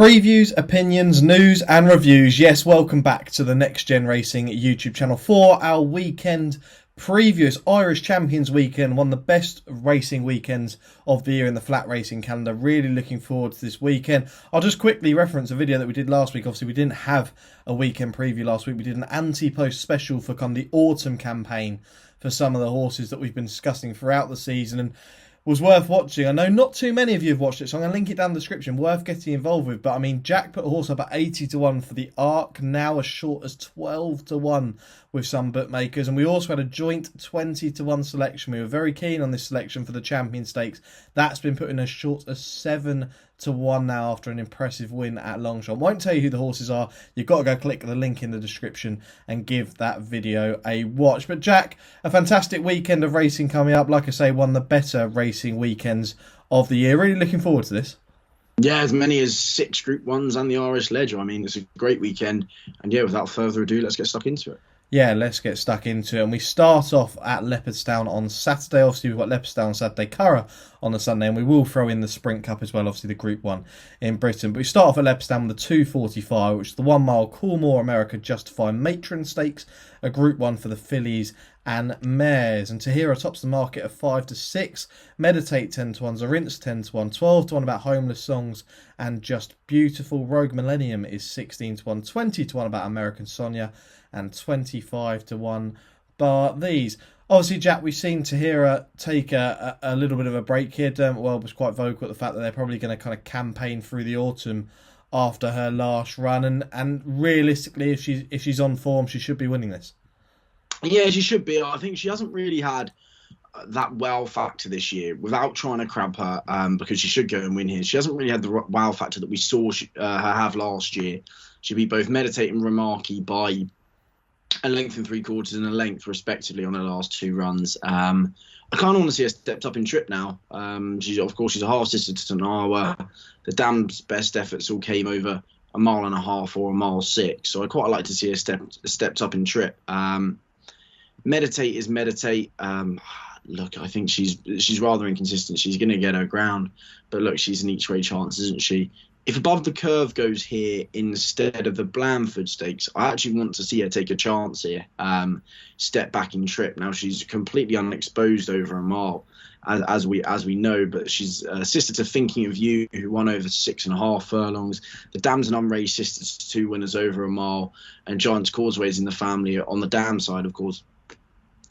Previews, opinions, news and reviews. Yes, welcome back to the Next Gen Racing YouTube channel for our weekend previews. Irish Champions Weekend, one of the best racing weekends of the year in the flat racing calendar. Really looking forward to this weekend. I'll just quickly reference a video that we did last week. Obviously, we didn't have a weekend preview last week. We did an anti-post special for kind of the autumn campaign for some of the horses that we've been discussing throughout the season, and was worth watching. I know not too many of you have watched it, so I'm going to link it down in the description. Worth getting involved with. But I mean, Jack put a horse up at 80 to 1 for the Arc, now as short as 12 to 1 with some bookmakers. And we also had a joint 20 to 1 selection. We were very keen on this selection for the Champion Stakes. That's been put in as short as 7 to 1 now after an impressive win at Longshot. Won't tell you who the horses are. You've got to go click the link in the description and give that video a watch. But Jack, a fantastic weekend of racing coming up. Like I say, one of the better racing weekends of the year. Really looking forward to this. Yeah, as many as 6 Group 1s and the Irish Ledger. I mean, it's a great weekend. And yeah, without further ado, let's get stuck into it. Yeah, let's get stuck into it. And we start off at Leopardstown on Saturday. Obviously, we've got Leopardstown on Saturday, Curragh on the Sunday, and we will throw in the Sprint Cup as well, obviously the Group 1 in Britain. But we start off at Leopardstown with the 2:45, which is the 1 mile Coolmore America Justify Matron Stakes, a Group 1 for the fillies and mares. And Tahira tops the market of 5 to 6, Meditate 10 to 1, Zorince 10 to 1, 12 to 1 about Homeless Songs and Just Beautiful. Rogue Millennium is 16 to 1, 20 to 1 about American Sonia, and 25 to 1 bar these. Obviously, Jack, we've seen Tahira take a little bit of a break here. Dermot Weld was quite vocal at the fact that they're probably going to kind of campaign through the autumn after her last run. And realistically, if she's on form, she should be winning this. Yeah, she should be. I think she hasn't really had that wow factor this year, without trying to crab her, because she should go and win here. She hasn't really had the wow factor that we saw her have last year. She beat both Meditate and Remarky by a length and 3/4 and a length respectively on her last 2 runs. I kind of want to see her stepped up in trip now. She's a half sister to Tanawa. The dam's best efforts all came over a mile and a half or a mile 6, so I quite like to see her stepped up in trip. Meditate is Meditate. Look, I think she's rather inconsistent. She's going to get her ground, but look, she's an each way chance, isn't she? If Above the Curve goes here instead of the Blandford Stakes, I actually want to see her take a chance here. Step back in trip. Now, she's completely unexposed over a mile, as we know, but she's a sister to Thinking of You, who won over 6.5 furlongs. The Dam's an unraced sister to 2 winners over a mile, and Giant's Causeways in the family on the Dam side, of course,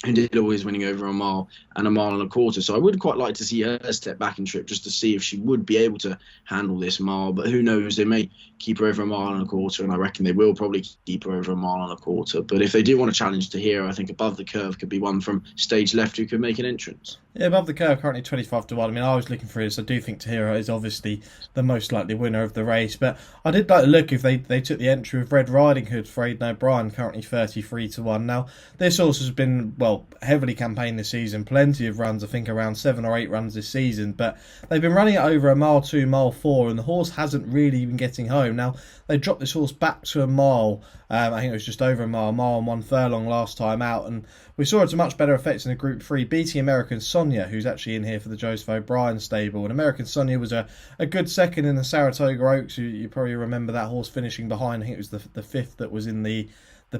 who did always winning over a mile and a 1.25 miles. So I would quite like to see her step back in trip just to see if she would be able to handle this mile. But who knows? They may keep her over a 1.25 miles, and I reckon they will probably keep her over a 1.25 miles. But if they do want to challenge Tahira, I think Above the Curve could be one from stage left who could make an entrance. Yeah, Above the Curve currently 25 to 1. I mean, I was looking for this. I do think Tahira is obviously the most likely winner of the race. But I did like to look if they took the entry of Red Riding Hood for Aidan O'Brien, currently 33 to 1. Now, this horse has been, heavily campaigned this season. Plenty of runs, I think around 7 or 8 runs this season. But they've been running it over a mile 2, mile 4, and the horse hasn't really been getting home. Now, they dropped this horse back to a mile. I think it was just over a mile and 1 furlong last time out. And we saw it to much better effects in the Group 3, beating American Sonia, who's actually in here for the Joseph O'Brien stable. And American Sonia was a good second in the Saratoga Oaks. You probably remember that horse finishing behind. I think it was the 5th that was in the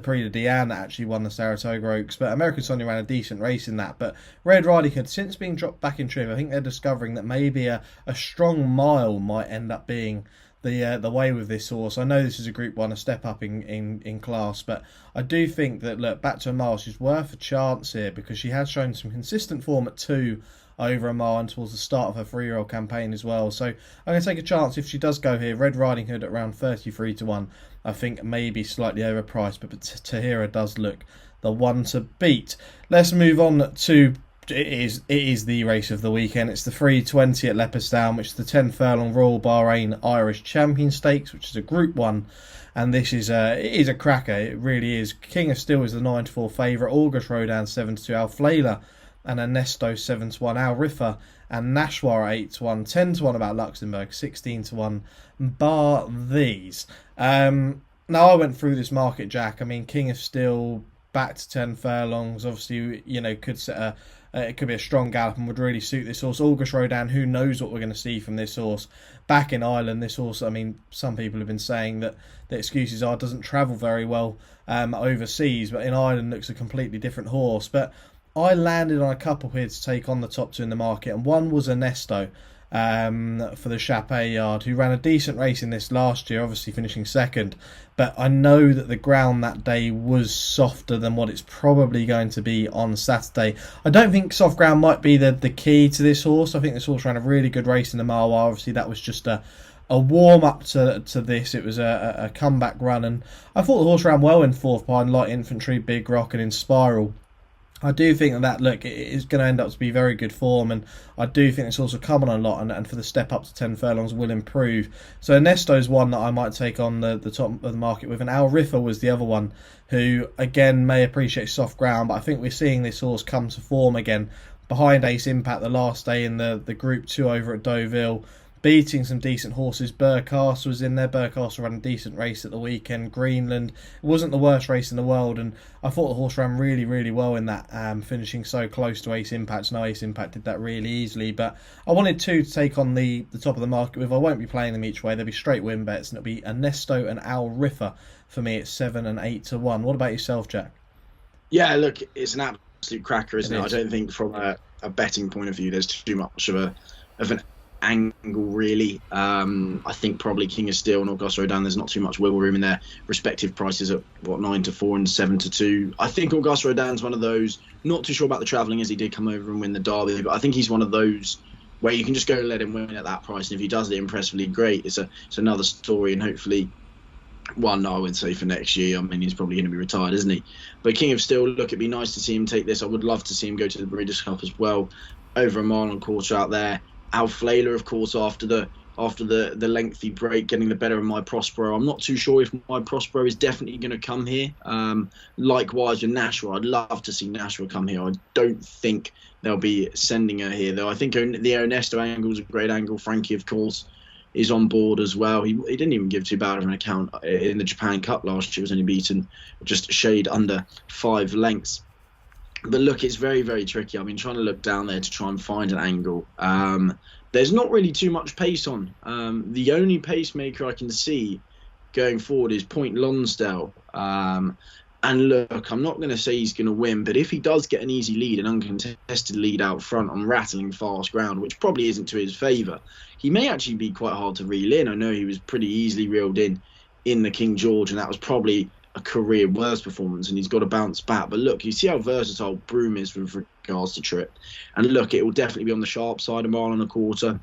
Prix de Diane that actually won the Saratoga Oaks. But American Sonia ran a decent race in that. But Red Riding Hood, since being dropped back in trip, I think they're discovering that maybe a strong mile might end up being the way with this horse. I know this is a Group 1, a step up in class, but I do think that, look, back to a mile, she's worth a chance here because she has shown some consistent form at 2 over a mile and towards the start of her 3-year-old campaign as well. So I'm going to take a chance if she does go here. Red Riding Hood at around 33 to 1, I think maybe slightly overpriced, but Tahira does look the one to beat. Let's move on to It is the race of the weekend. It's the 3:20 at Leopardstown, which is the 10 furlong Royal Bahrain Irish Champion Stakes, which is a Group 1, and this is a cracker. It really is. King of Steel is the 9 to 4 favourite. August Rodan 7 to 2. Al Flayla and Ernesto 7 to 1. Al Riffa and Nashwar 8 to 1. 10 to 1 about Luxembourg. 16 to 1 bar these. Now I went through this market, Jack. I mean, King of Steel back to 10 furlongs. Obviously, could set it could be a strong gallop and would really suit this horse. August Rodin, who knows what we're going to see from this horse back in Ireland. This horse, I mean, some people have been saying that the excuses are doesn't travel very well overseas, but in Ireland looks a completely different horse. But I landed on a couple here to take on the top two in the market, and one was Ernesto for the Chappé Yard, who ran a decent race in this last year, obviously finishing second. But I know that the ground that day was softer than what it's probably going to be on Saturday. I don't think soft ground might be the key to this horse. I think this horse ran a really good race in the Marwar. Obviously, that was just a warm-up to this. It was a comeback run, and I thought the horse ran well in fourth behind Light Infantry, Big Rock and Inspiral. I do think that look, it is going to end up to be very good form, and I do think this horse will come on a lot, and for the step up to 10 furlongs will improve. So Ernesto's one that I might take on the top of the market with, and Al Riffa was the other one, who again may appreciate soft ground, but I think we're seeing this horse come to form again behind Ace Impact the last day in the Group 2 over at Deauville, beating some decent horses. Burcastle was in there. Burcastle ran a decent race at the weekend. Greenland, it wasn't the worst race in the world, and I thought the horse ran really, really well in that, finishing so close to Ace Impact. No, Ace Impact did that really easily, but I wanted two to take on the top of the market with. I won't be playing them each way. They'll be straight win bets, and it'll be Ernesto and Al Riffa for me at 7 and 8 to 1. What about yourself, Jack? Yeah, look, it's an absolute cracker, isn't it? Is. I don't think from a betting point of view there's too much of an angle really. I think probably King of Steel and August Rodin, there's not too much wiggle room in their respective prices at 9 to 4 and 7 to 2. I think August Rodin's one of those, not too sure about the travelling as he did come over and win the Derby, but I think he's one of those where you can just go and let him win at that price, and if he does it impressively, great. It's another story, and hopefully one I would say for next year. I mean, he's probably going to be retired, isn't he? But King of Steel, look, it'd be nice to see him take this. I would love to see him go to the Breeders' Cup as well, over a mile and a quarter out there. Al Flayler, of course, after the lengthy break, getting the better of My Prospero. I'm not too sure if My Prospero is definitely going to come here. Likewise with Nashua, I'd love to see Nashua come here. I don't think they'll be sending her here, though. I think the Ernesto angle is a great angle. Frankie, of course, is on board as well. He didn't even give too bad of an account in the Japan Cup last year. Was only beaten just a shade under 5 lengths. But look, it's very, very tricky. I've been trying to look down there to try and find an angle. There's not really too much pace on. The only pacemaker I can see going forward is Point Lonsdale. And look, I'm not going to say he's going to win, but if he does get an easy lead, an uncontested lead out front on rattling fast ground, which probably isn't to his favour, he may actually be quite hard to reel in. I know he was pretty easily reeled in the King George, and that was probably a career worst performance, and he's got to bounce back. But look, you see how versatile Broome is with regards to trip, and look, it will definitely be on the sharp side, a mile and a quarter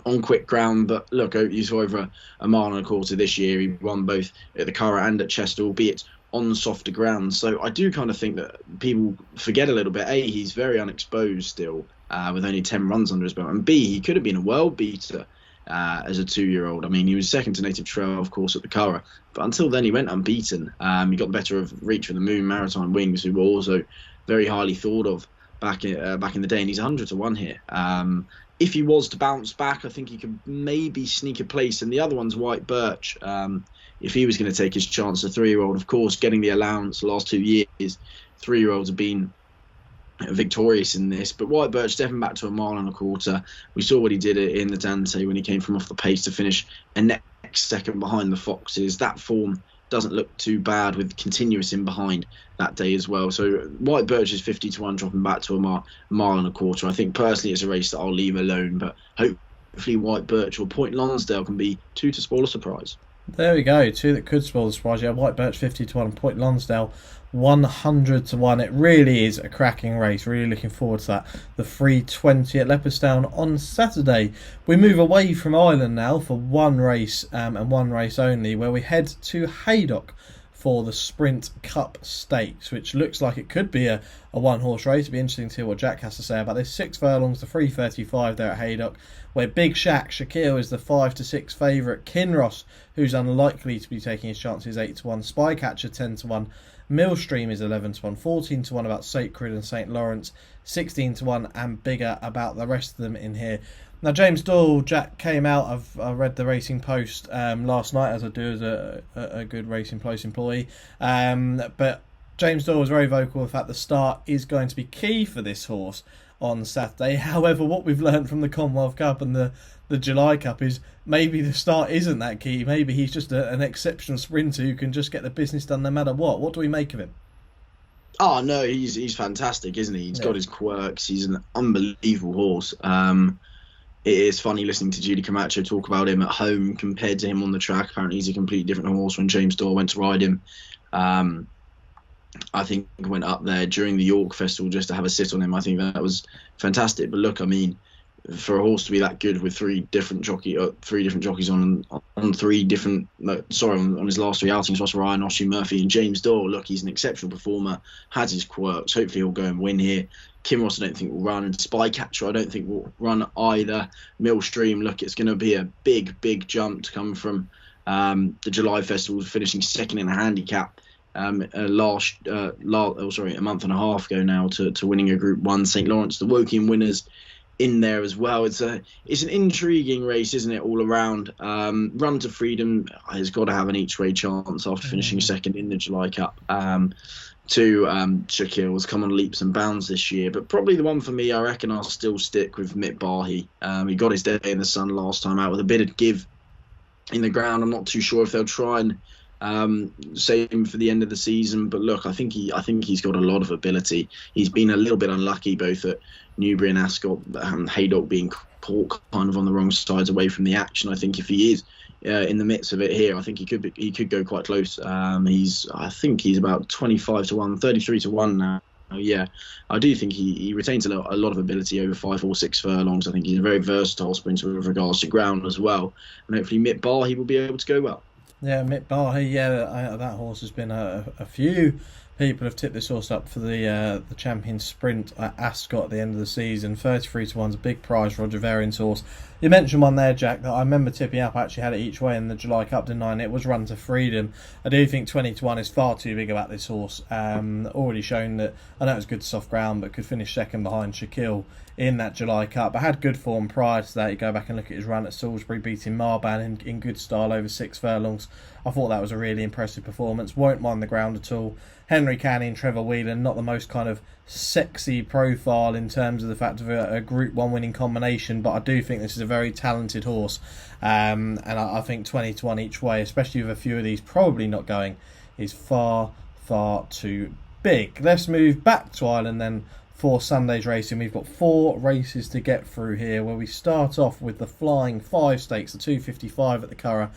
on quick ground. But look, he's over a mile and a quarter this year. He won both at the Curragh and at Chester, albeit on softer ground. So I do kind of think that people forget a little bit. A, he's very unexposed still, with only 10 runs under his belt, and B, he could have been a world beater as a 2-year-old. I mean, he was second to Native Trail, of course, at the Curragh, but until then he went unbeaten. He got the better of Reach for the Moon, Maritime Wings, who were also very highly thought of back in the day, and he's 100 to 1 here. If he was to bounce back, I think he could maybe sneak a place. And the other one's White Birch. If he was going to take his chance, a 3-year-old, of course, getting the allowance the last 2 years, 3-year-olds have been victorious in this. But White Birch stepping back to a mile and a quarter. We saw what he did in the Dante when he came from off the pace to finish a next second behind the Foxes. That form doesn't look too bad with continuous in behind that day as well. So White Birch is 50 to 1, dropping back to a mile and a quarter. I think personally it's a race that I'll leave alone, but hopefully White Birch or Point Lonsdale can be two to spoil a surprise. There we go, two that could spoil the surprise. Yeah, White Birch 50 to 1 and Point Lonsdale 100 to 1. It really is a cracking race. Really looking forward to that. The 3:20 at Leopardstown on Saturday. We move away from Ireland now for one race and one race only, where we head to Haydock for the Sprint Cup Stakes, which looks like it could be a one-horse race. It'll be interesting to hear what Jack has to say about this. 6 furlongs, the 3:35 there at Haydock, where Big Shaquille is the 5 to 6 favourite. Kinross, who's unlikely to be taking his chances, 8 to 1. Spycatcher 10 to 1. Millstream is 11 to 1. 14 to 1 about Sacred and St Lawrence. 16 to 1 and bigger about the rest of them in here. Now, James Doyle, Jack came out. I read the Racing Post last night, as I do as a good Racing Post employee. But James Doyle was very vocal with the fact the start is going to be key for this horse on Saturday. However, what we've learned from the Commonwealth Cup and the July Cup is maybe the start isn't that key. Maybe he's just an exceptional sprinter who can just get the business done no matter what. What do we make of him? Oh no, he's fantastic, isn't he? He's got his quirks. He's an unbelievable horse. It is funny listening to Julie Camacho talk about him at home compared to him on the track. Apparently, he's a completely different horse. When James Doyle went to ride him, I think went up there during the York Festival just to have a sit on him. I think that was fantastic. But look, I mean, for a horse to be that good with three different jockeys on his last three outings, Ross Ryan, Ossie Murphy, and James Doyle. Look, he's an exceptional performer. Has his quirks. Hopefully, he'll go and win here. Kinross, I don't think will run, and Spycatcher, I don't think will run either. Millstream, look, it's going to be a big jump to come from the July Festival, finishing second in a handicap. A month and a half ago now to winning a Group 1. St Lawrence, the Woking winners in there as well. It's an intriguing race, isn't it, all around. Run to Freedom has got to have an each way chance after finishing second in the July Cup. Shaquille has come on leaps and bounds this year, but probably the one for me, I reckon I'll still stick with Mitt Barhi. He got his day in the sun last time out with a bit of give in the ground. I'm not too sure if they'll try and save him for the end of the season, but look, I think he's got a lot of ability. He's been a little bit unlucky both at Newbury and Ascot, Haydock being caught kind of on the wrong sides away from the action. I think if he is in the midst of it here, I think he could go quite close. I think he's about 25 to 1, 33 to 1 now. Yeah, I do think he retains a lot of ability over 5 or 6 furlongs. I think he's a very versatile sprinter with regards to ground as well, and hopefully Mitt Barhi will be able to go well. Yeah, Mitt Barhi, that horse has been a few people have tipped this horse up for the Champion Sprint at Ascot at the end of the season. 33 to 1's a big prize, Roger Varian's horse. You mentioned one there, Jack, that I remember tipping up. I actually had it each way in the July Cup, didn't I? And it was Run to Freedom. I do think 20 to 1 is far too big about this horse. Already shown that, I know it was good soft ground, but could finish second behind Shaquille in that July Cup. But had good form prior to that. You go back and look at his run at Salisbury, beating Marban in good style over 6 furlongs. I thought that was a really impressive performance. Won't mind the ground at all. Henry Canning, Trevor Whelan, not the most kind of sexy profile in terms of the fact of a Group 1 winning combination, but I do think this is a very talented horse, and I think 20 to 1 each way, especially with a few of these probably not going, is far too big. Let's move back to Ireland then for Sunday's racing. We've got 4 races to get through here, where we start off with the Flying 5 Stakes, the 255 at the Curragh,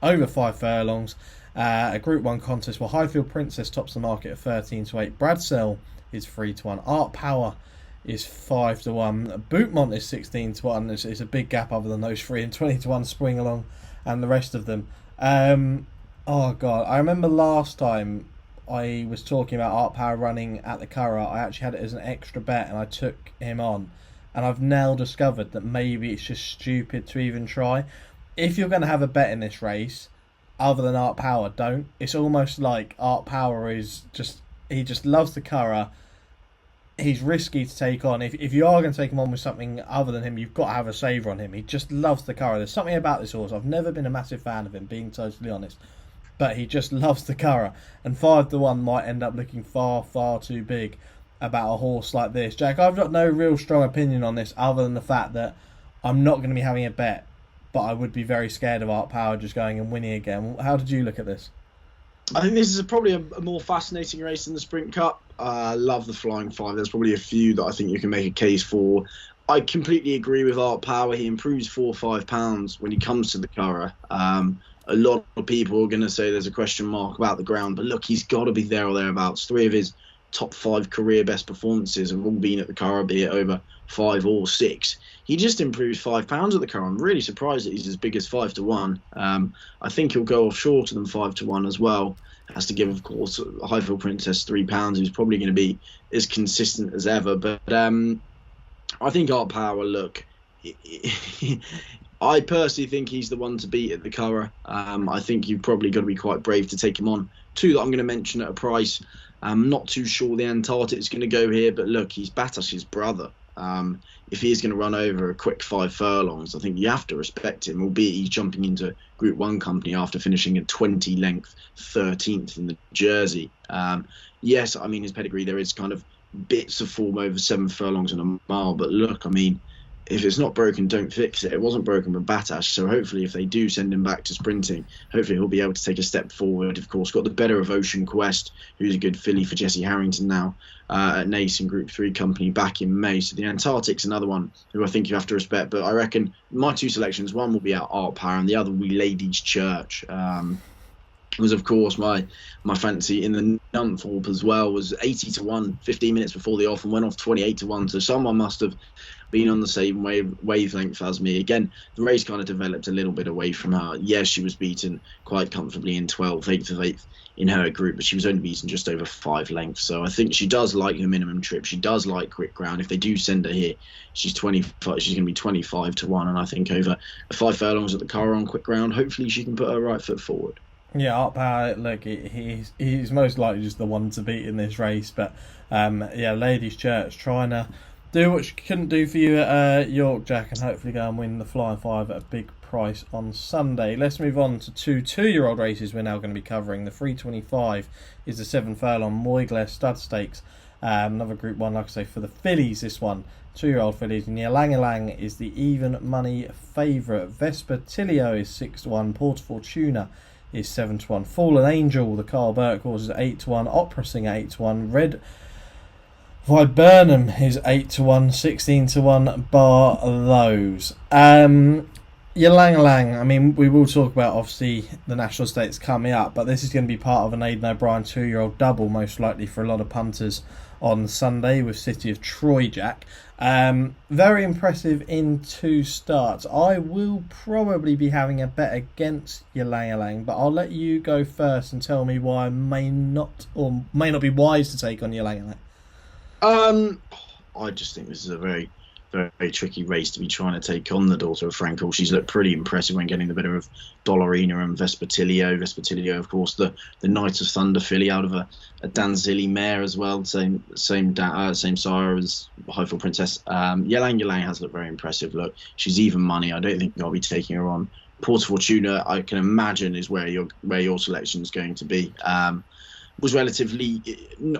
over 5 furlongs. A Group 1 contest where Highfield Princess tops the market at 13 to 8. Bradsell is 3 to 1. Art Power is 5 to 1. Bootmont is 16 to 1. It's a big gap other than those 3, and 20 to 1 Spring Along and the rest of them. Oh God, I remember last time I was talking about Art Power running at the Curragh. I actually had it as an extra bet and I took him on, and I've now discovered that maybe it's just stupid to even try. If you're going to have a bet in this race other than Art Power, don't. It's almost like Art Power is he just loves the Curragh. He's risky to take on. If you are going to take him on with something other than him, you've got to have a saver on him. He just loves the Curragh. There's something about this horse. I've never been a massive fan of him, being totally honest, but he just loves the Curragh, and 5 to 1 might end up looking far too big about a horse like this. Jack, I've got no real strong opinion on this other than the fact that I'm not going to be having a bet, but I would be very scared of Art Power just going and winning again. How did you look at this? I think this is probably a more fascinating race than the Sprint Cup. I love the Flying 5. There's probably a few that I think you can make a case for. I completely agree with Art Power. He improves 4 or 5 pounds when he comes to the Curragh. A lot of people are going to say there's a question mark about the ground, but look, he's got to be there or thereabouts. 3 of his top 5 career best performances have all been at the Curragh, be it over 5 or 6. He just improves 5 pounds at the Curragh. I'm really surprised that he's as big as 5 to 1. I think he'll go off shorter than 5 to 1 as well. Has to give, of course, Highfield Princess 3 pounds. He's probably going to be as consistent as ever. But I think Art Power, look, I personally think he's the one to beat at the Curragh. I think you've probably got to be quite brave to take him on. 2 that I'm going to mention at a price. I'm not too sure the Antarctic is going to go here, but look, he's Batash's brother. If he is going to run over a quick 5 furlongs, I think you have to respect him, albeit he's jumping into Group 1 company after finishing a 20 length 13th in the Jersey. Yes, I mean, his pedigree, there is kind of bits of form over 7 furlongs and a mile, but look, I mean, if it's not broken, don't fix it. It wasn't broken with Batash, so hopefully if they do send him back to sprinting, hopefully he'll be able to take a step forward. Of course, got the better of Ocean Quest, who's a good filly for Jesse Harrington now, at Nace in Group 3 company back in May. So the Antarctic's another one who I think you have to respect, but I reckon my 2 selections, one will be out Art Power and the other will be Lady's Church. Was of course my fancy in the Ninth Warp as well, was 80-1 15 minutes before the off and went off 28-1, so someone must have been on the same wavelength as me. Again, the race kind of developed a little bit away from her. Yes, she was beaten quite comfortably in 12th, 8th of 8th in her group, but she was only beaten just over 5 lengths. So I think she does like her minimum trip. She does like quick ground. If they do send her here, she's 25. She's going to be 25-1, and I think over 5 furlongs at the Curragh on quick ground, hopefully she can put her right foot forward. Yeah, Art Power, look, he's most likely just the one to beat in this race. But, Ladies' Church trying to do what she couldn't do for you at York, Jack, and hopefully go and win the Flying 5 at a big price on Sunday. Let's move on to 2 two-year-old races we're now going to be covering. The 325 is the 7 furlong Moyglare Stud Stakes. Another Group 1, like I say, for the fillies, this one. 2-year-old fillies. And Ylang Ylang is the even money favourite. Vespertilio is 6-1. Porta Fortuna is 7-1. Fallen Angel, the Carl Burke horse, is 8-1. Opera Singer 8-1. Red Viburnum is 8-1. 16-1 bar those. Ylang Ylang, I mean, we will talk about obviously the National Stakes coming up, but this is going to be part of an Aidan O'Brien 2-year-old double, most likely for a lot of punters on Sunday with City of Troy, Jack. Very impressive in 2 starts. I will probably be having a bet against Ylang Ylang, but I'll let you go first and tell me why I may not be wise to take on Ylang Ylang. I just think this is a very, very tricky race to be trying to take on the daughter of Frankel. She's looked pretty impressive when getting the better of Dollarina and Vespertilio. Vespertilio, of course, the Knight of Thunder filly out of a Danzili mare as well. Same sire as Highfield Princess. Ylang Ylang has looked very impressive. Look, she's even money. I don't think I'll be taking her on. Porta Fortuna, I can imagine, is where your selection is going to be. Was relatively,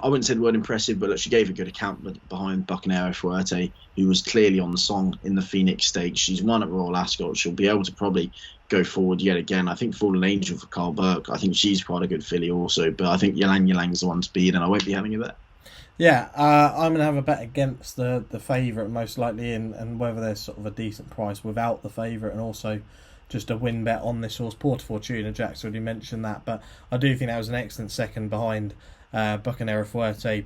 I wouldn't say the word impressive, but look, she gave a good account behind Bucanero Fuerte, who was clearly on the song in the Phoenix Stakes. She's won at Royal Ascot. She'll be able to probably go forward yet again. I think Fallen Angel for Carl Burke, I think she's quite a good filly also, but I think Ylang Yalang's the one to beat, and I won't be having a bet. Yeah, I'm going to have a bet against the favourite most likely, and whether there's sort of a decent price without the favourite, and also just a win bet on this horse. Porta Fortuna, Jack's already mentioned that, but I do think that was an excellent second behind Bucanero Fuerte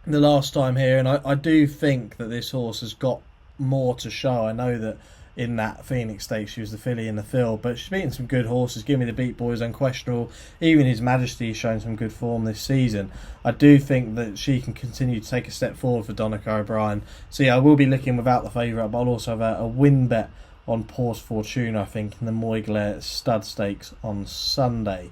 the last time here, and I do think that this horse has got more to show. I know that in that Phoenix Stakes she was the filly in the field, but she's beaten some good horses. Give Me the Beat Boy is unquestionable. Even His Majesty has shown some good form this season. I do think that she can continue to take a step forward for Donica O'Brien. So yeah, I will be looking without the favourite, but I'll also have a win bet on Porta Fortuna, I think, in the Moyglare Stud Stakes on Sunday.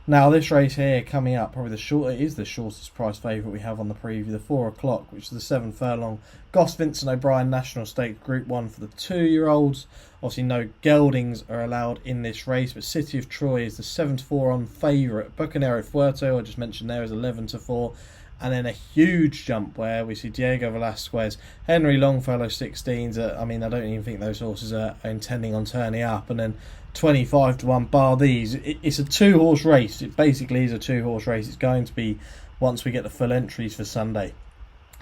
Now, this race here coming up, probably it is the shortest price favourite we have on the preview, the 4 o'clock, which is the 7 furlong Goss Vincent O'Brien National Stakes Group 1 for the 2-year-olds. Obviously, no geldings are allowed in this race, but City of Troy is the 7-4 on favourite. Bucanero Fuerte, I just mentioned there, is 11-4. And then a huge jump where we see Diego Velasquez, Henry Longfellow 16s. I don't even think those horses are intending on turning up. And then 25-1 bar these. It's a 2-horse race. It basically is a 2-horse race. It's going to be once we get the full entries for Sunday.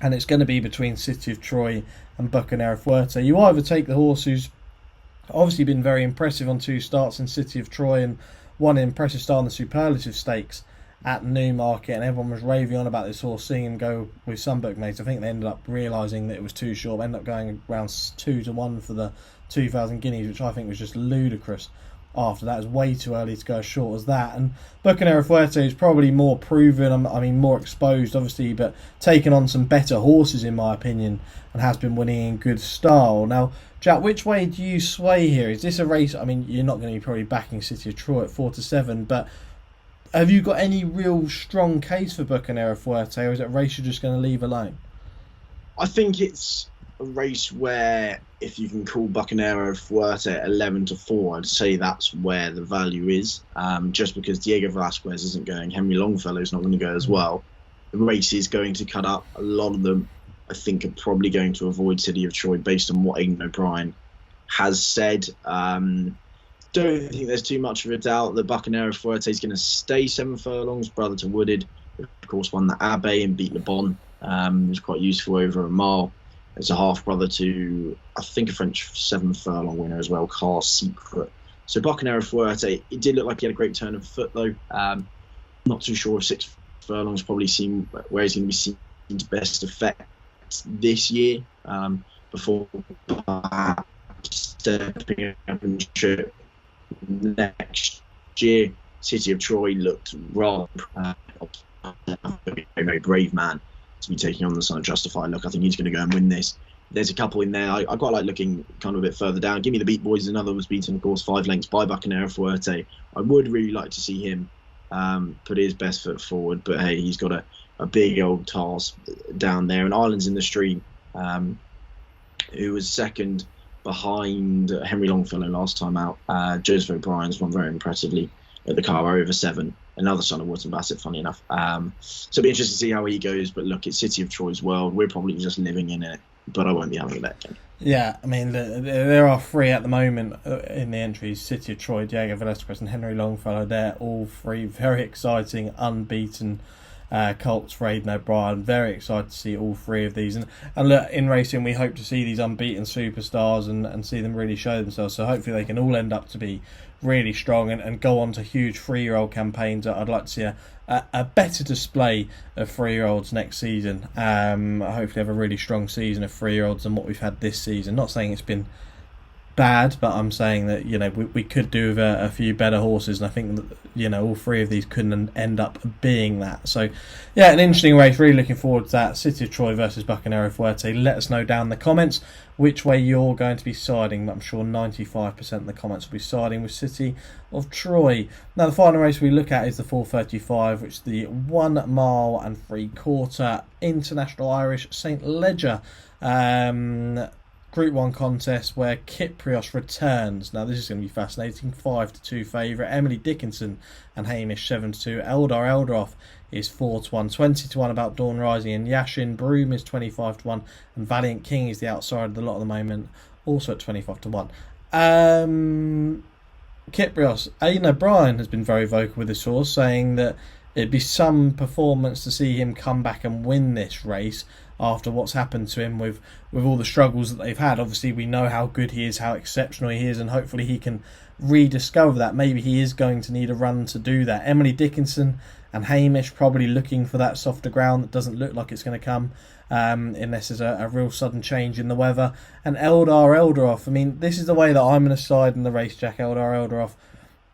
And it's going to be between City of Troy and Bucanero Fuerte. You either take the horse who's obviously been very impressive on 2 starts in City of Troy and won an impressive start in the Superlative Stakes at Newmarket, and everyone was raving on about this horse, seeing him go with some bookmates. I think they ended up realising that it was too short. They ended up going around 2-1 for the 2,000 guineas, which I think was just ludicrous. After that, it was way too early to go as short as that. And Bucanero Fuerte is probably more proven, more exposed, obviously, but taken on some better horses, in my opinion, and has been winning in good style. Now, Jack, which way do you sway here? Is this a race? You're not going to be probably backing City of Troy at 4-7, but have you got any real strong case for Bucanero Fuerte, or is it a race you're just going to leave alone? I think it's a race where, if you can call Bucanero Fuerte 11-4, I'd say that's where the value is. Just because Diego Velasquez isn't going, Henry Longfellow's not going to go as well. The race is going to cut up. A lot of them, I think, are probably going to avoid City of Troy based on what Aidan O'Brien has said. Don't think there's too much of a doubt that Bucanero Fuerte is going to stay 7 furlongs. Brother to Wooded, of course, won the Abbey and beat Le Bon. It was quite useful over a mile. It's a half brother to, I think, a French 7 furlong winner as well, Car Secret. So Bucanero Fuerte, it did look like he had a great turn of foot though. Not too sure if 6 furlongs probably seem where he's going to be seen to best effect this year, before stepping up and trip next year. City of Troy looked rather a very brave man to be taking on the Son of Justify. Look, I think he's going to go and win this. There's a couple in there. I quite like looking kind of a bit further down. Give Me the Beat Boys, another was beaten, of course, 5 lengths by Bucanero Fuerte. I would really like to see him put his best foot forward, but hey, he's got a big old task down there. And Ireland's in the Stream, who was second behind Henry Longfellow last time out. Joseph O'Brien's won very impressively at the Curragh over 7. Another son of Wootton Bassett, funny enough. So it'll be interesting to see how he goes. But look, it's City of Troy's world. We're probably just living in it, but I won't be having a bet again. Yeah, I mean, there are 3 at the moment in the entries. City of Troy, Diego Velasquez and Henry Longfellow. They're all 3 very exciting, unbeaten colts for Aidan O'Brien. Very excited to see all 3 of these. And look, in racing, we hope to see these unbeaten superstars and see them really show themselves. So hopefully they can all end up to be really strong and go on to huge 3-year-old campaigns. I'd like to see a better display of 3-year-olds next season. Hopefully have a really strong season of 3-year-olds than what we've had this season. Not saying it's been bad, but I'm saying that, you know, we could do with a few better horses, and I think that, you know, all 3 of these couldn't end up being that. So yeah, an interesting race. Really looking forward to that. City of Troy versus Bucanero Fuerte. Let us know down in the comments which way you're going to be siding. I'm sure 95% of the comments will be siding with City of Troy. Now the final race we look at is the 4:35, which is the 1 mile and 3/4 International Irish St Leger Group 1 contest where Kyprios returns. Now this is going to be fascinating. 5-2 favourite. Emily Dickinson and Hamish 7-2. Eldar Eldaroff is 4-1. 20-1 About Dawn Rising, and Yashin Broom is 25-1, and Valiant King is the outside of the lot at the moment, also at 25-1. Kyprios, Aidan O'Brien has been very vocal with this horse, saying that it'd be some performance to see him come back and win this race after what's happened to him with all the struggles that they've had. Obviously, we know how good he is, how exceptional he is, and hopefully he can rediscover that. Maybe he is going to need a run to do that. Emily Dickinson and Hamish probably looking for that softer ground that doesn't look like it's going to come unless there's a real sudden change in the weather. And Eldar Eldaroff, I mean, this is the way that I'm going to side in the race, Jack. Eldar Eldaroff,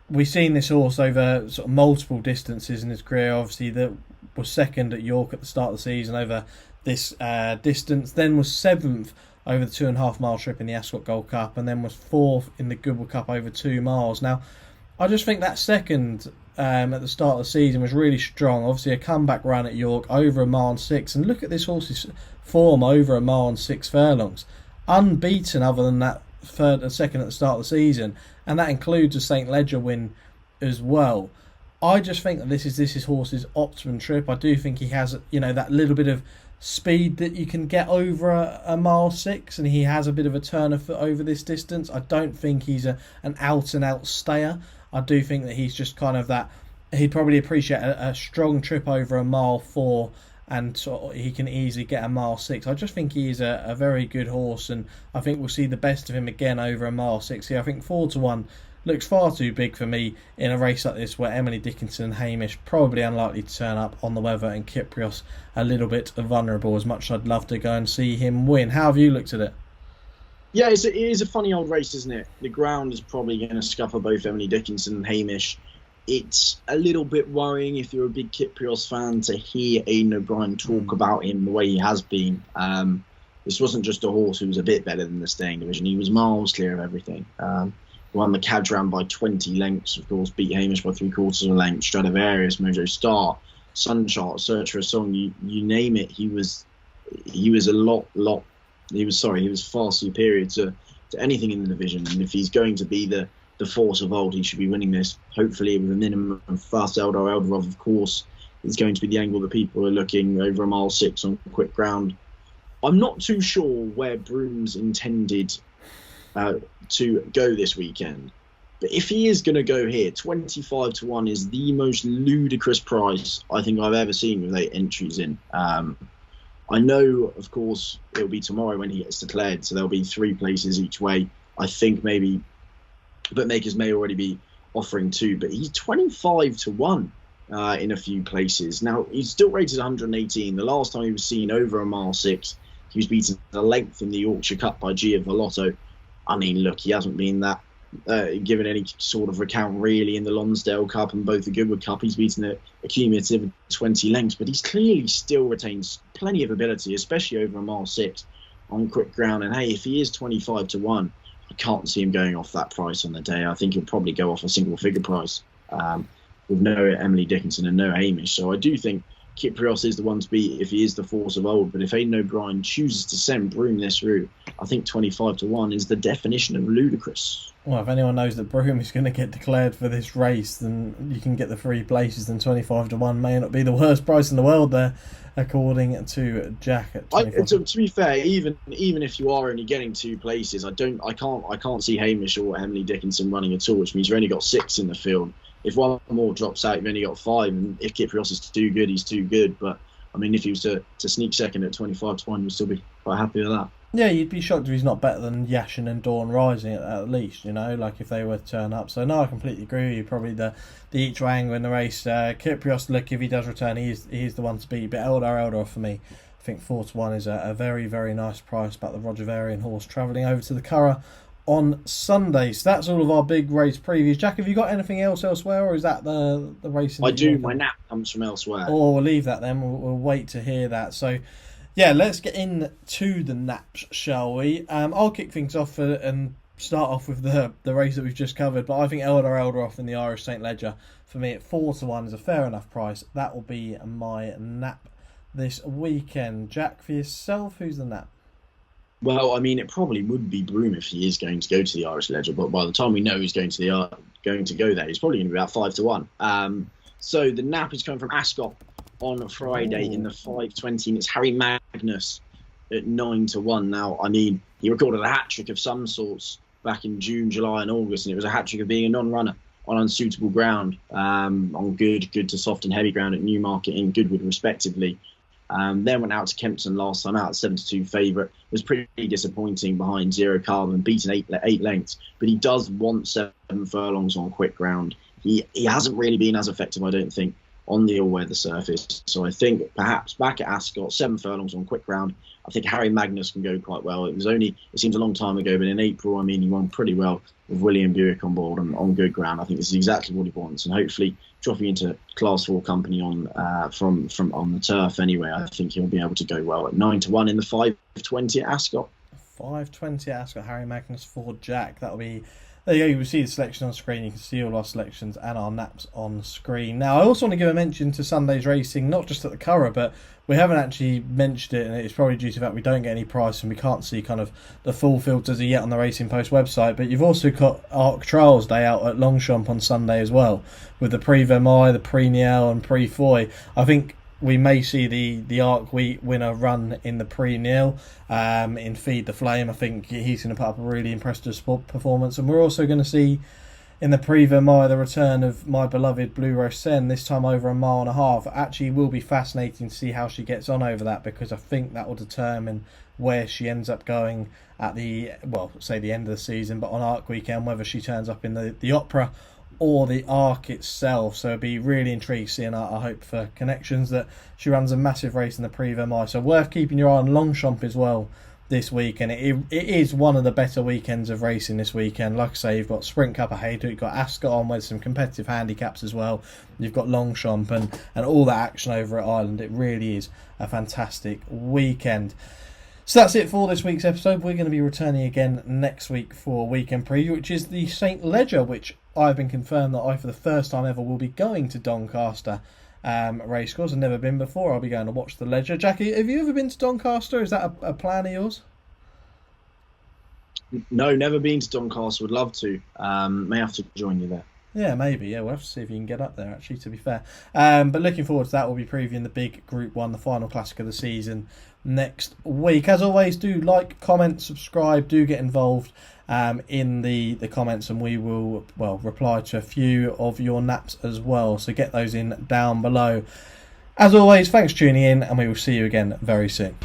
we've seen this horse over sort of multiple distances in his career. Obviously, that was second at York at the start of the season over this distance, then was 7th over the 2.5 mile trip in the Ascot Gold Cup, and then was 4th in the Goodwood Cup over 2 miles. Now, I just think that second at the start of the season was really strong. Obviously, a comeback run at York over 1 mile and 6, and look at this horse's form over 1 mile and 6 furlongs, unbeaten other than that third and second at the start of the season, and that includes a St Leger win as well. I just think that this is horse's optimum trip. I do think he has, you know, that little bit of speed that you can get over a mile 6, and he has a bit of a turn of foot over this distance. I don't think he's an out and out stayer. I do think that he's just kind of that. He'd probably appreciate a strong trip over 1 mile 4, and sort of he can easily get 1 mile 6. I just think he is a very good horse, and I think we'll see the best of him again over 1 mile 6 here. I think 4-1 looks far too big for me in a race like this where Emily Dickinson and Hamish probably unlikely to turn up on the weather, and Kyprios a little bit vulnerable, as much as I'd love to go and see him win. How have you looked at it? Yeah, it is a funny old race, isn't it? The ground is probably going to scupper both Emily Dickinson and Hamish. It's a little bit worrying if you're a big Kyprios fan to hear Aidan O'Brien talk about him the way he has been. This wasn't just a horse who was a bit better than the staying division. He was miles clear of everything. Won the Cadram by 20 lengths, of course, beat Hamish by 3/4 of a length. Stradivarius, Mojo Star, Sunshot, Search for a Song, you name it. He was a lot He was far superior to anything in the division. And if he's going to be the force of old, he should be winning this. Hopefully, with a minimum of fast Eldar Eldarov, of course, is going to be the angle that people are looking over a mile 6 on quick ground. I'm not too sure where Broom's intended to go this weekend. But if he is going to go here, 25 to 1 is the most ludicrous price I think I've ever seen with 8 entries in. I know, of course, it'll be tomorrow when he gets declared, so there'll be 3 places each way. I think maybe bookmakers may already be offering 2, but he's 25 to 1 in a few places. Now, he's still rated 118. The last time he was seen over a mile 6, he was beaten a length in the Yorkshire Cup by Gia Vallotto. I mean, look, he hasn't been that given any sort of recount really in the Lonsdale Cup and both the Goodwood Cup. He's beaten a cumulative 20 lengths, but he's clearly still retains plenty of ability, especially over a mile 6 on quick ground. And hey, if he is 25 to 1, I can't see him going off that price on the day. I think he'll probably go off a single figure price with no Emily Dickinson and no Hamish. So I do think Kyprios is the one to beat if he is the force of old. But if Aidan O'Brien chooses to send Broom this route, I think 25 to 1 is the definition of ludicrous. Well, if anyone knows that Broom is going to get declared for this race, then you can get the 3 places, then 25 to 1 may not be the worst price in the world there, according to Jack at 25. To be fair, even if you are only getting 2 places, I can't see Hamish or Emily Dickinson running at all, which means you've only got 6 in the field. If one more drops out, you've only got 5, and if Kyprios is too good, he's too good. But I mean, if he was to sneak second at 25 to 1, you'd still be quite happy with that. Yeah, you'd be shocked if he's not better than Yashin and Dawn Rising at least, you know, like if they were to turn up. So no, I completely agree with you. Probably the each way angle in the race. Kyprios, look, if he does return, he is the one to beat. But Eldar for me, I think 4 to 1 is a very, very nice price. About the Roger Varian horse travelling over to the Curragh on Sunday. So that's all of our big race previews. Jack, have you got anything else elsewhere, or is that the racing? I do. My nap comes from elsewhere. Oh, we'll leave that then. We'll wait to hear that. So, yeah, let's get into the naps, shall we? I'll kick things off and start off with the race that we've just covered. But I think Eldaroff in the Irish St. Leger, for me, at 4 to 1 is a fair enough price. That will be my nap this weekend. Jack, for yourself, who's the nap? Well, I mean, it probably would be Broom if he is going to go to the Irish Ledger, but by the time we know he's going to go there, he's probably going to be about 5 to 1. So the nap is coming from Ascot on Friday in the 5:20, and it's Harry Magnus at 9 to 1. Now, I mean, he recorded a hat trick of some sorts back in June, July, and August, and it was a hat trick of being a non-runner on unsuitable ground, on good to soft and heavy ground at Newmarket and Goodwood, respectively. Then went out to Kempton last time out, 7-2 favourite. Was pretty disappointing behind Zero Carbon, beaten eight lengths. But he does want 7 furlongs on quick ground. He hasn't really been as effective, I don't think, on the all-weather surface. So I think perhaps back at Ascot, 7 furlongs on quick ground, I think Harry Magnus can go quite well. It seems a long time ago, but in April, I mean, he won pretty well with William Buick on board on good ground. I think this is exactly what he wants, and hopefully dropping into Class 4 company from on the turf anyway, I think he'll be able to go well at 9 to 1 in the 5:20 at Ascot. 5:20 at Ascot, Harry Magnus for Jack. That'll be. There you go, you will see the selection on screen. You can see all our selections and our naps on screen. Now, I also want to give a mention to Sunday's racing, not just at the Curragh, but we haven't actually mentioned it, and it's probably due to the fact we don't get any price and we can't see kind of the full filters yet on the Racing Post website. But you've also got Arc Trials Day out at Longchamp on Sunday as well, with the Prix Vermeil, the Prix Niel and Prix Foy. I think we may see the Arc Wheat winner run in the Prix Niel in Feed the Flame. I think he's going to put up a really impressive sport performance. And we're also going to see in the Prix Vermeil the return of my beloved Blue Rosen, this time over a mile and a half. Actually, will be fascinating to see how she gets on over that, because I think that will determine where she ends up going at the end of the season, but on Arc Weekend, whether she turns up in the Opera or the Arc itself. So it'd be really intrigued seeing her. I hope for connections that she runs a massive race in the Prix Vermeil. So worth keeping your eye on Longchamp as well this week. And it is one of the better weekends of racing this weekend. Like I say, you've got Sprint Cup at Haydock, you've got Ascot on with some competitive handicaps as well. You've got Longchamp and all that action over at Ireland. It really is a fantastic weekend. So that's it for this week's episode. We're going to be returning again next week for a weekend preview, which is the St. Leger, which I've been confirmed that I, for the first time ever, will be going to Doncaster racecourse. I've never been before. I'll be going to watch the Leger. Jackie, have you ever been to Doncaster? Is that a plan of yours? No, never been to Doncaster. Would love to. May have to join you there. Yeah, maybe. Yeah, we'll have to see if you can get up there, actually, to be fair. But looking forward to that. We'll be previewing the big Group 1, the final classic of the season, next week. As always, do like, comment, subscribe, do get involved in the comments, and we will, reply to a few of your naps as well. So get those in down below. As always, thanks for tuning in, and we will see you again very soon.